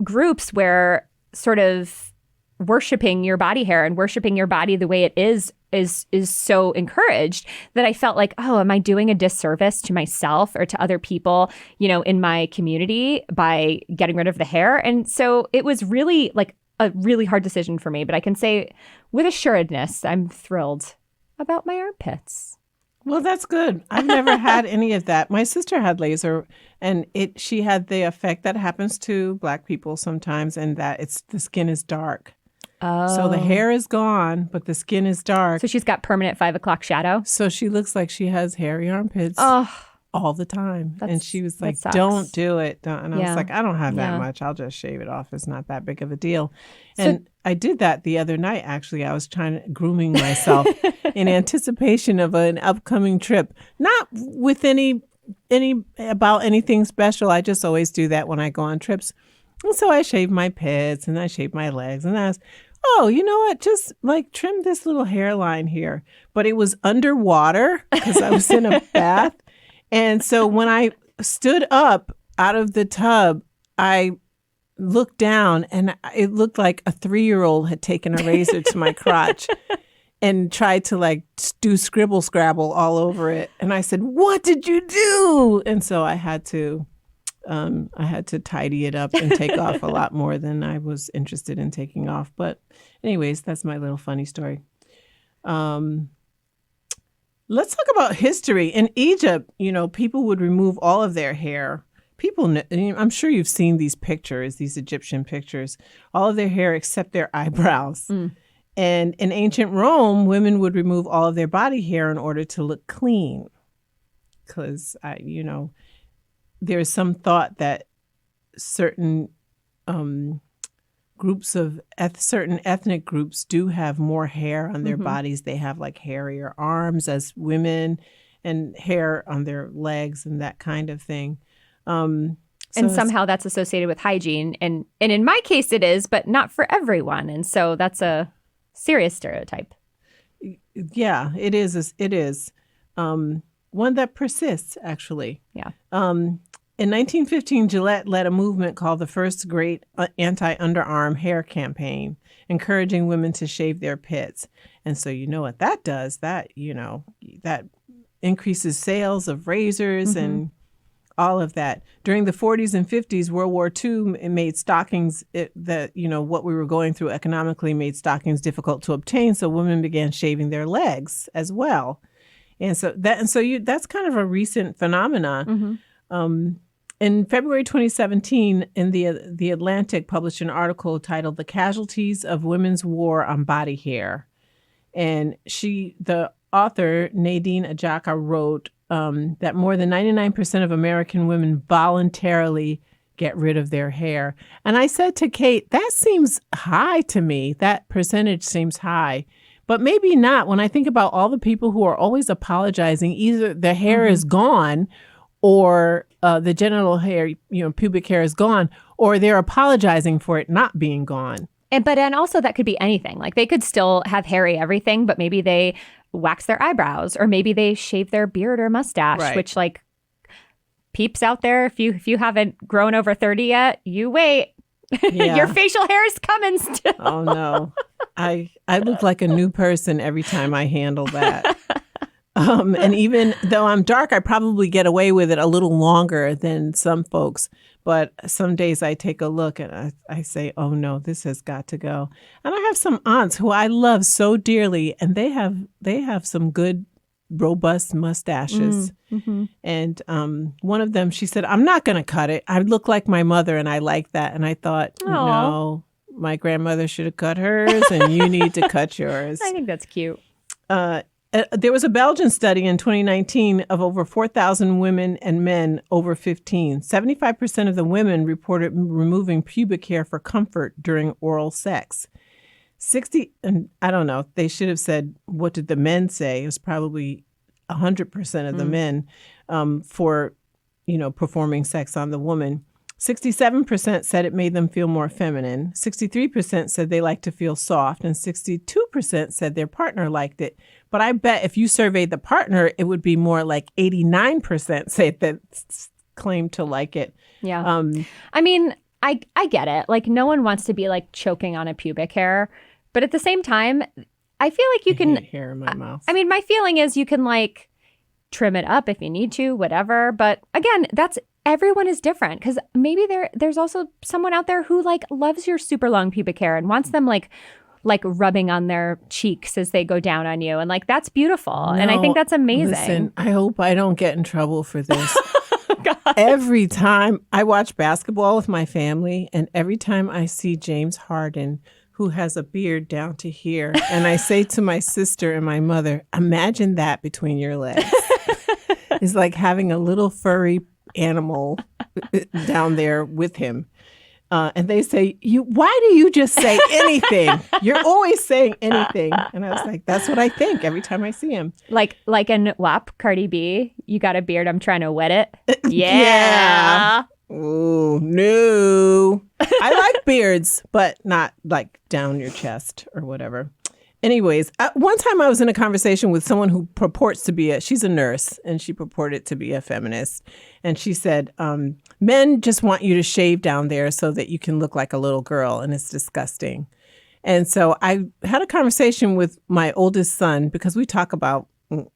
[SPEAKER 2] groups where sort of worshiping your body hair and worshiping your body the way it is so encouraged that I felt like, oh, am I doing a disservice to myself or to other people, in my community by getting rid of the hair? And so it was really a really hard decision for me. But I can say with assuredness, I'm thrilled about my armpits.
[SPEAKER 1] Well, that's good. I've never had any of that. My sister had laser, and she had the effect that happens to Black people sometimes, and that the skin is dark.
[SPEAKER 2] Oh.
[SPEAKER 1] So the hair is gone, but the skin is dark.
[SPEAKER 2] So she's got permanent 5 o'clock shadow.
[SPEAKER 1] So she looks like she has hairy armpits all the time. And she was like, don't do it. And I was like, I don't have that much. I'll just shave it off. It's not that big of a deal. And I did that the other night, actually. I was grooming myself in anticipation of an upcoming trip. Not with about anything special. I just always do that when I go on trips. And so I shaved my pits and I shaved my legs, and I was, oh, you know what? Just trim this little hairline here. But it was underwater because I was in a bath. And so when I stood up out of the tub, I looked down and it looked like a 3-year-old had taken a razor to my crotch and tried to do scribble scrabble all over it. And I said, what did you do? And so I had to tidy it up and take off a lot more than I was interested in taking off. But anyways, that's my little funny story. Let's talk about history. In Egypt, people would remove all of their hair. I'm sure you've seen these pictures, these Egyptian pictures, all of their hair except their eyebrows. Mm. And in ancient Rome, women would remove all of their body hair in order to look clean. Because, there's some thought that certain certain ethnic groups do have more hair on their bodies. They have hairier arms as women and hair on their legs and that kind of thing.
[SPEAKER 2] And somehow that's associated with hygiene. And in my case it is, but not for everyone. And so that's a serious stereotype.
[SPEAKER 1] Yeah, it is. It is. One that persists, actually.
[SPEAKER 2] Yeah.
[SPEAKER 1] In 1915, Gillette led a movement called the First Great Anti-Underarm Hair Campaign, encouraging women to shave their pits. And so you know what that does? That increases sales of razors and all of that. During the 40s and 50s, World War II made stockings what we were going through economically made stockings difficult to obtain. So women began shaving their legs as well. And so that's kind of a recent phenomena. In February 2017, in the Atlantic published an article titled "The Casualties of Women's War on Body Hair," and the author Nadine Ajaka wrote that more than 99% of American women voluntarily get rid of their hair. And I said to Kate, that seems high to me. That percentage seems high. But maybe not when I think about all the people who are always apologizing. Either the hair is gone or the genital hair, pubic hair is gone, or they're apologizing for it not being gone.
[SPEAKER 2] And also that could be anything. Like they could still have hairy everything, but maybe they wax their eyebrows, or maybe they shave their beard or mustache, which like peeps out there. If you haven't grown over 30 yet, you wait.
[SPEAKER 1] Yeah.
[SPEAKER 2] Your facial hair is coming still.
[SPEAKER 1] Oh no. I look like a new person every time I handle that. And even though I'm dark, I probably get away with it a little longer than some folks. But some days I take a look and I say, oh no, this has got to go. And I have some aunts who I love so dearly, and they have some good, robust mustaches. And one of them, she said, I'm not going to cut it. I look like my mother, and I like that. And I thought, no, my grandmother should have cut hers, and you need to cut yours.
[SPEAKER 2] I think that's cute.
[SPEAKER 1] There was a Belgian study in 2019 of over 4,000 women and men over 15. 75% of the women reported removing pubic hair for comfort during oral sex. And I don't know, they should have said, what did the men say? It was probably 100% of the men for, performing sex on the woman. 67% said it made them feel more feminine. 63% said they like to feel soft. And 62% said their partner liked it. But I bet if you surveyed the partner, it would be more like 89% say that claimed to like it.
[SPEAKER 2] Yeah. I mean, I get it. Like, no one wants to be like choking on a pubic hair. But at the same time, I feel like you can.
[SPEAKER 1] I hate hair in my mouth.
[SPEAKER 2] I mean, my feeling is you can like trim it up if you need to, whatever. But again, everyone is different, because maybe there's also someone out there who like loves your super long pubic hair and wants them like rubbing on their cheeks as they go down on you. And like, that's beautiful. And I think that's amazing.
[SPEAKER 1] Listen, I hope I don't get in trouble for this. Every time I watch basketball with my family, and every time I see James Harden, who has a beard down to here, and I say to my sister and my mother, imagine that between your legs. It's like having a little furry animal down there with him. And they say, why do you just say anything? You're always saying anything. And I was like, that's what I think every time I see him.
[SPEAKER 2] Like in WAP, Cardi B, you got a beard, I'm trying to wet it.
[SPEAKER 1] Yeah. Oh, no. I like beards, but not like down your chest or whatever. Anyways, one time I was in a conversation with someone who purports to be she's a nurse, and she purported to be a feminist. And she said, men just want you to shave down there so that you can look like a little girl, and it's disgusting. And so I had a conversation with my oldest son, because we talk about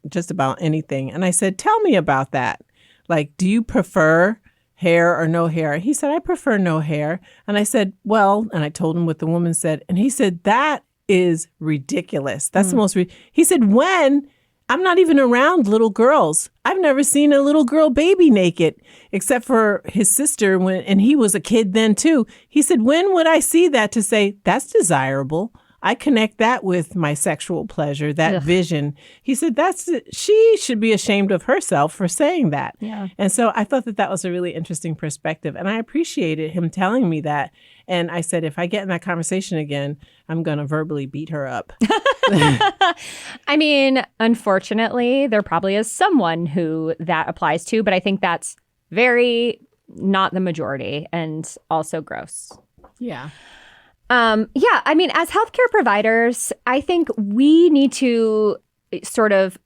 [SPEAKER 1] just about anything. And I said, tell me about that. Like, do you prefer hair or no hair? He said, I prefer no hair. And I said, well, and I told him what the woman said. And he said, that is ridiculous. That's the most. He said, when I'm not even around little girls. I've never seen a little girl baby naked, except for his sister and he was a kid then too. He said, when would I see that to say that's desirable? I connect that with my sexual pleasure, that vision. He said, she should be ashamed of herself for saying that.
[SPEAKER 2] Yeah.
[SPEAKER 1] And so I thought that was a really interesting perspective. And I appreciated him telling me that. And I said, if I get in that conversation again, I'm going to verbally beat her up.
[SPEAKER 2] I mean, unfortunately, there probably is someone who that applies to, but I think that's very not the majority and also gross.
[SPEAKER 1] Yeah.
[SPEAKER 2] Yeah, I mean, as healthcare providers, I think we need to sort of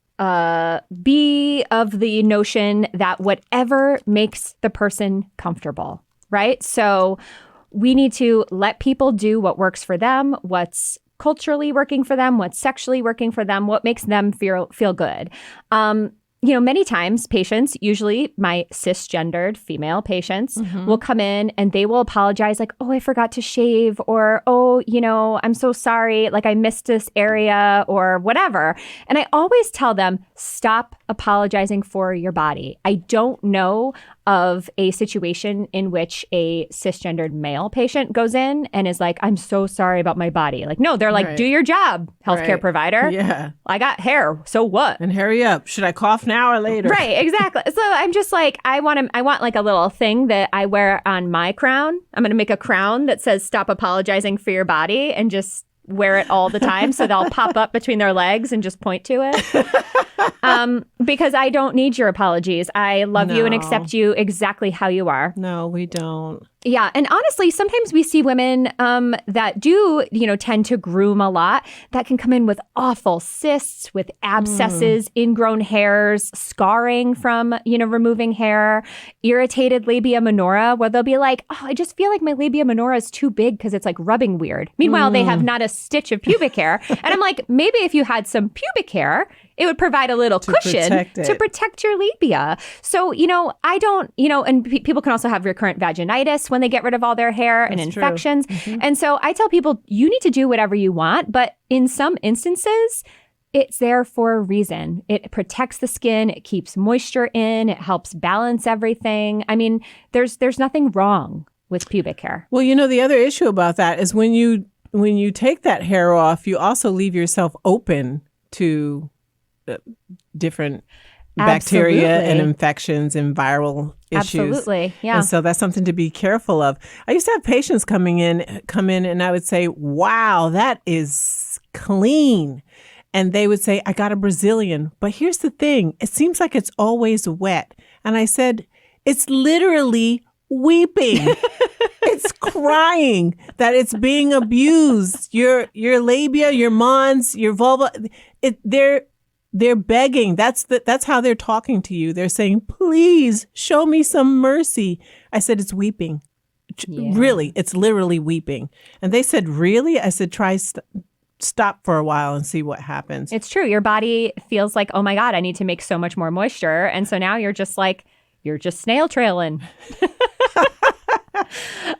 [SPEAKER 2] be of the notion that whatever makes the person comfortable, right? So we need to let people do what works for them, what's culturally working for them, what's sexually working for them, what makes them feel good. many times patients, usually my cisgendered female patients, will come in and they will apologize like, oh, I forgot to shave, or, oh, I'm so sorry, like I missed this area or whatever. And I always tell them, stop apologizing for your body. I don't know of a situation in which a cisgendered male patient goes in and is like, I'm so sorry about my body. Like, no, they're like,
[SPEAKER 1] Right.
[SPEAKER 2] do your job, healthcare
[SPEAKER 1] Right.
[SPEAKER 2] provider.
[SPEAKER 1] Yeah.
[SPEAKER 2] I got hair. So what?
[SPEAKER 1] And hurry up. Should I cough now or later?
[SPEAKER 2] Right, exactly. So I'm just like, I want like a little thing that I wear on my crown. I'm going to make a crown that says stop apologizing for your body and just wear it all the time. So they'll pop up between their legs and just point to it. Because I don't need your apologies. I love you and
[SPEAKER 1] No.
[SPEAKER 2] accept you exactly how you are.
[SPEAKER 1] No, we don't.
[SPEAKER 2] Yeah. And honestly, sometimes we see women that do, tend to groom a lot that can come in with awful cysts, with abscesses, ingrown hairs, scarring from, removing hair, irritated labia minora, where they'll be like, oh, I just feel like my labia minora is too big because it's like rubbing weird. Meanwhile, they have not a stitch of pubic hair. And I'm like, maybe if you had some pubic hair, it would provide a little cushion
[SPEAKER 1] protect it.
[SPEAKER 2] to protect your labia. So, I don't, and people can also have recurrent vaginitis when they get rid of all their hair and
[SPEAKER 1] That's true.
[SPEAKER 2] infections. And so I tell people, you need to do whatever you want. But in some instances, it's there for a reason. It protects the skin. It keeps moisture in. It helps balance everything. I mean, there's nothing wrong with pubic hair.
[SPEAKER 1] Well, the other issue about that is when you take that hair off, you also leave yourself open to different bacteria and
[SPEAKER 2] Absolutely.
[SPEAKER 1] infections and viral issues.
[SPEAKER 2] Absolutely. Yeah.
[SPEAKER 1] And so that's something to be careful of. I used to have patients come in and I would say, wow, that is clean. And they would say, I got a Brazilian. But here's the thing. It seems like it's always wet. And I said, it's literally weeping. It's crying that it's being abused. Your labia, your mons, your vulva, they're begging. That's how they're talking to you. They're saying, please show me some mercy. I said, it's weeping.
[SPEAKER 2] Yeah.
[SPEAKER 1] Really, it's literally weeping. And they said, really? I said, try stop for a while and see what happens.
[SPEAKER 2] It's true. Your body feels like, oh my God, I need to make so much more moisture. And so now you're just snail trailing.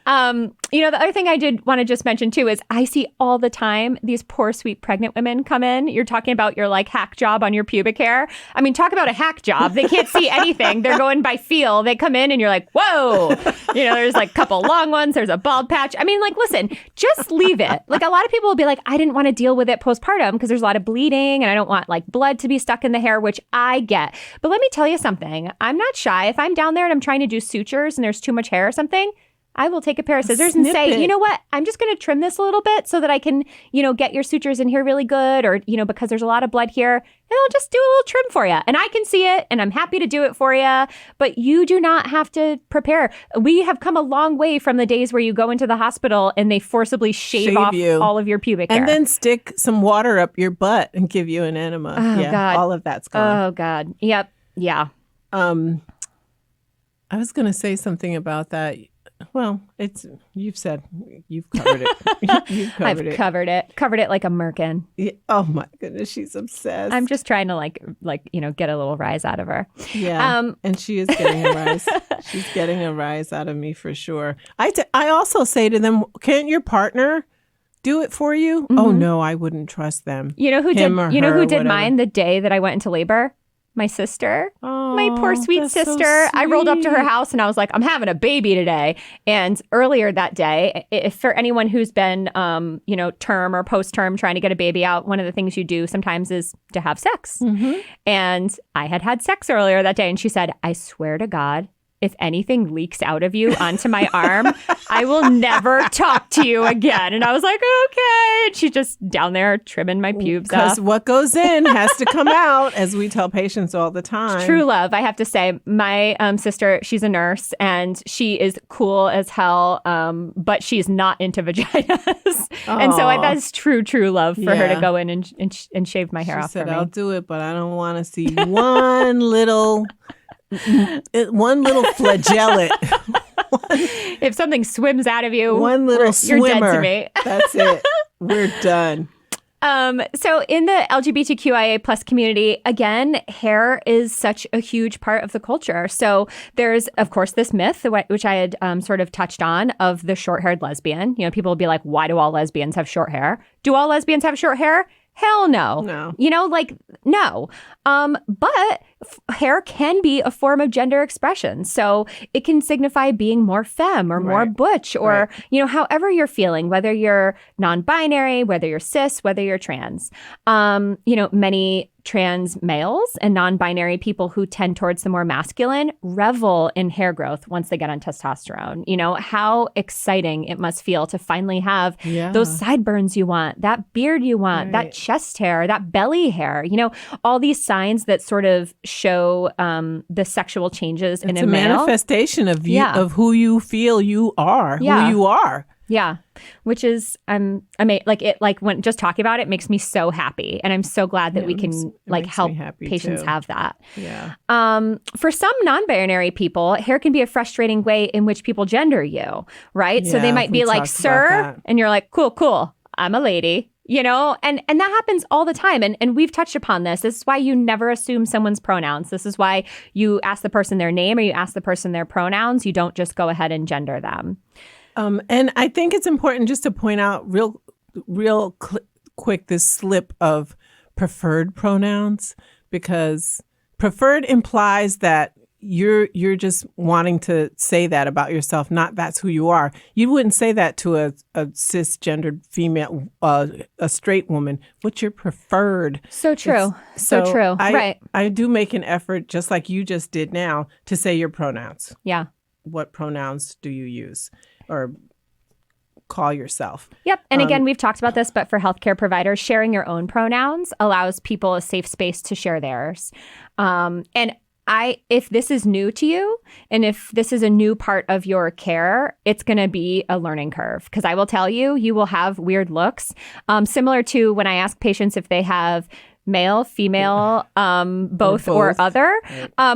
[SPEAKER 2] The other thing I did want to just mention too is I see all the time these poor, sweet pregnant women come in. You're talking about your like hack job on your pubic hair. I mean, talk about a hack job. They can't see anything. They're going by feel. They come in and you're like, whoa, there's like a couple long ones. There's a bald patch. I mean, like, listen, just leave it. Like a lot of people will be like, I didn't want to deal with it postpartum because there's a lot of bleeding and I don't want like blood to be stuck in the hair, which I get. But let me tell you something. I'm not shy. If I'm down there and I'm trying to do sutures and there's too much hair or something, I will take a pair of scissors and
[SPEAKER 1] Snip
[SPEAKER 2] say,
[SPEAKER 1] it.
[SPEAKER 2] you know what? I'm just going to trim this a little bit so that I can, get your sutures in here really good, or, because there's a lot of blood here, and I'll just do a little trim for you. And I can see it, and I'm happy to do it for you, but you do not have to prepare. We have come a long way from the days where you go into the hospital and they forcibly shave off
[SPEAKER 1] you.
[SPEAKER 2] all of your pubic hair.
[SPEAKER 1] And then stick some water up your butt and give you an enema.
[SPEAKER 2] Oh, God.
[SPEAKER 1] All of that's gone.
[SPEAKER 2] Oh, God. Yep. Yeah.
[SPEAKER 1] I was going to say something about that. Well, you've covered it. You've covered
[SPEAKER 2] I've covered it like a merkin.
[SPEAKER 1] Yeah. Oh my goodness, she's obsessed.
[SPEAKER 2] I'm just trying to like get a little rise out of her.
[SPEAKER 1] Yeah, and she is getting a rise. She's getting a rise out of me for sure. I also say to them, can't your partner do it for you?
[SPEAKER 2] Mm-hmm.
[SPEAKER 1] Oh no, I wouldn't trust them.
[SPEAKER 2] You know who
[SPEAKER 1] Him
[SPEAKER 2] did?
[SPEAKER 1] or
[SPEAKER 2] You know
[SPEAKER 1] her,
[SPEAKER 2] who did
[SPEAKER 1] whatever.
[SPEAKER 2] mine the day that I went into labor? My sister.
[SPEAKER 1] Oh,
[SPEAKER 2] My poor sweet
[SPEAKER 1] that's so
[SPEAKER 2] sister. I rolled up to her
[SPEAKER 1] sweet.
[SPEAKER 2] house and I was like, I'm having a baby today. And earlier that day, if for anyone who's been, term or post-term trying to get a baby out, one of the things you do sometimes is to have sex.
[SPEAKER 1] Mm-hmm.
[SPEAKER 2] And I had sex earlier that day. And she said, I swear to God, if anything leaks out of you onto my arm, I will never talk to you again. And I was like, okay. And she's just down there trimming my pubes off.
[SPEAKER 1] Because what goes in has to come out, as we tell patients all the time.
[SPEAKER 2] True love. I have to say, my sister, she's a nurse and she is cool as hell, but she's not into vaginas. And so
[SPEAKER 1] Aw.
[SPEAKER 2] that's true love for her
[SPEAKER 1] Yeah.
[SPEAKER 2] to go in and shave my hair
[SPEAKER 1] She
[SPEAKER 2] off
[SPEAKER 1] said,
[SPEAKER 2] for me.
[SPEAKER 1] I'll do it, but I don't want to see one little flagellate.
[SPEAKER 2] If something swims out of you,
[SPEAKER 1] One little
[SPEAKER 2] you're dead
[SPEAKER 1] swimmer.
[SPEAKER 2] to me.
[SPEAKER 1] That's it. We're done.
[SPEAKER 2] So in the LGBTQIA plus community, again, hair is such a huge part of the culture. So there's, of course, this myth, which I had sort of touched on, of the short-haired lesbian. You know, people will be like, why do all lesbians have short hair? Do all lesbians have short hair? Hell no.
[SPEAKER 1] No.
[SPEAKER 2] You know, like, no. But hair can be a form of gender expression. So it can signify being more femme or more butch or, you know, however you're feeling, whether you're non-binary, whether you're cis, whether you're trans. You know, many trans males and non-binary people who tend towards the more masculine revel in hair growth once they get on testosterone. You know, how exciting it must feel to finally have those sideburns you want, that beard you want, that chest hair, that belly hair, you know, all these signs that sort of show the sexual changes in a male.
[SPEAKER 1] Manifestation of you, of who you feel you are, who you are.
[SPEAKER 2] Yeah, which is when just talking about it makes me so happy, and I'm so glad that we can help patients have that.
[SPEAKER 1] Yeah.
[SPEAKER 2] For some non-binary people, hair can be a frustrating way in which people gender you, right? So they might be like, "Sir," and you're like, "Cool, I'm a lady." You know, and that happens all the time. And we've touched upon this. This is why you never assume someone's pronouns. This is why you ask the person their name or you ask the person their pronouns. You don't just go ahead and gender them.
[SPEAKER 1] And I think it's important just to point out real quick this slip of preferred pronouns, because preferred implies that you're just wanting to say that about yourself, not that's who you are. You wouldn't say that to a cisgendered female, a straight woman. What's your preferred?
[SPEAKER 2] So true. So true. Right.
[SPEAKER 1] I do make an effort, just like you just did now, to say your pronouns.
[SPEAKER 2] Yeah.
[SPEAKER 1] What pronouns do you use or call yourself?
[SPEAKER 2] Yep. And again, we've talked about this, but for healthcare providers, sharing your own pronouns allows people a safe space to share theirs. And if this is new to you, and if this is a new part of your care, it's going to be a learning curve. Because I will tell you, you will have weird looks. Similar to when I ask patients if they have male, female, both or other,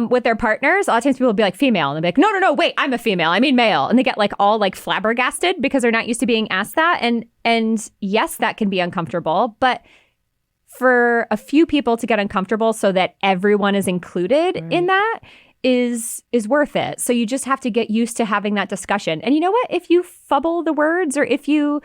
[SPEAKER 2] with their partners. A lot of times people will be like female, and they'll be like, no, wait, I'm a female, I mean male. And they get like all like flabbergasted because they're not used to being asked that. And yes, that can be uncomfortable, but for a few people to get uncomfortable so that everyone is included in that is worth it. So you just have to get used to having that discussion. And you know what? If you fumble the words, or if you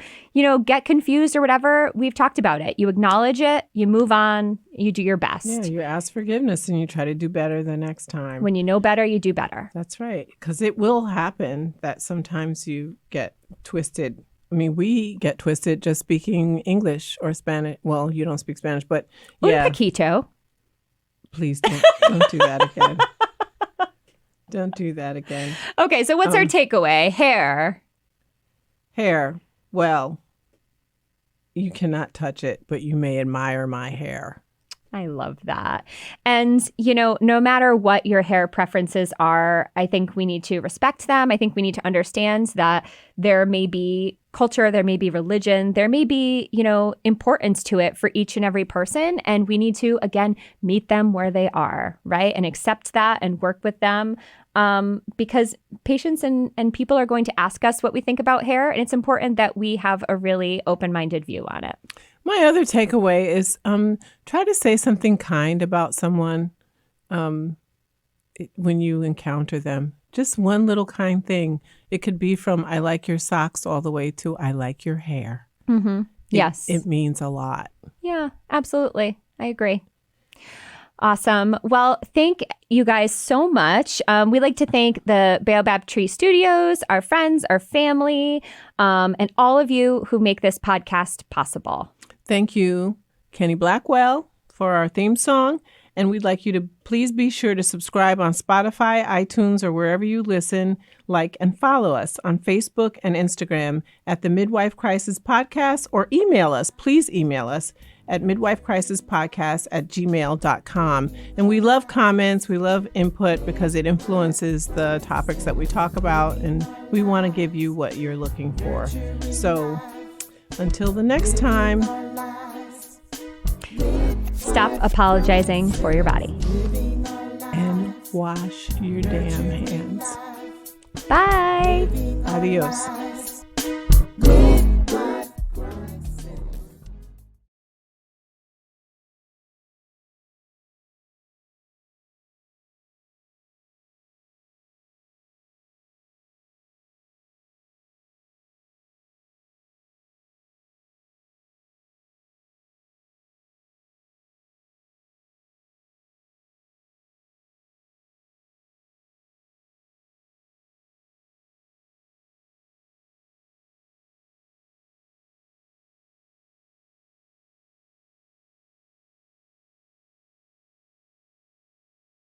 [SPEAKER 2] get confused or whatever, we've talked about it. You acknowledge it, you move on, you do your best.
[SPEAKER 1] Yeah, you ask forgiveness and you try to do better the next time.
[SPEAKER 2] When you know better, you do better.
[SPEAKER 1] That's right. Because it will happen that sometimes you get twisted. I mean, we get twisted just speaking English or Spanish. Well, you don't speak Spanish, but yeah.
[SPEAKER 2] Un poquito.
[SPEAKER 1] Please don't do that again. Don't do that again.
[SPEAKER 2] Okay, so what's our takeaway? Hair.
[SPEAKER 1] Hair. Well, you cannot touch it, but you may admire my hair.
[SPEAKER 2] I love that. And, no matter what your hair preferences are, I think we need to respect them. I think we need to understand that there may be culture, there may be religion, there may be, importance to it for each and every person. And we need to, again, meet them where they are, right? And accept that and work with them. Because patients and people are going to ask us what we think about hair. And it's important that we have a really open-minded view on it.
[SPEAKER 1] My other takeaway is try to say something kind about someone when you encounter them. Just one little kind thing. It could be from I like your socks all the way to I like your hair.
[SPEAKER 2] Mm-hmm. Yes.
[SPEAKER 1] It means a lot.
[SPEAKER 2] Yeah, absolutely. I agree. Awesome. Well, thank you guys so much. We like to thank the Baobab Tree Studios, our friends, our family, and all of you who make this podcast possible.
[SPEAKER 1] Thank you, Kenny Blackwell, for our theme song. And we'd like you to please be sure to subscribe on Spotify, iTunes, or wherever you listen, like, and follow us on Facebook and Instagram at the Midwife Crisis Podcast, or email us. Please email us at midwifecrisispodcast@gmail.com. And we love comments. We love input because it influences the topics that we talk about. And we want to give you what you're looking for. So until the next time,
[SPEAKER 2] stop apologizing for your body.
[SPEAKER 1] And wash your damn hands.
[SPEAKER 2] Bye.
[SPEAKER 1] Adios.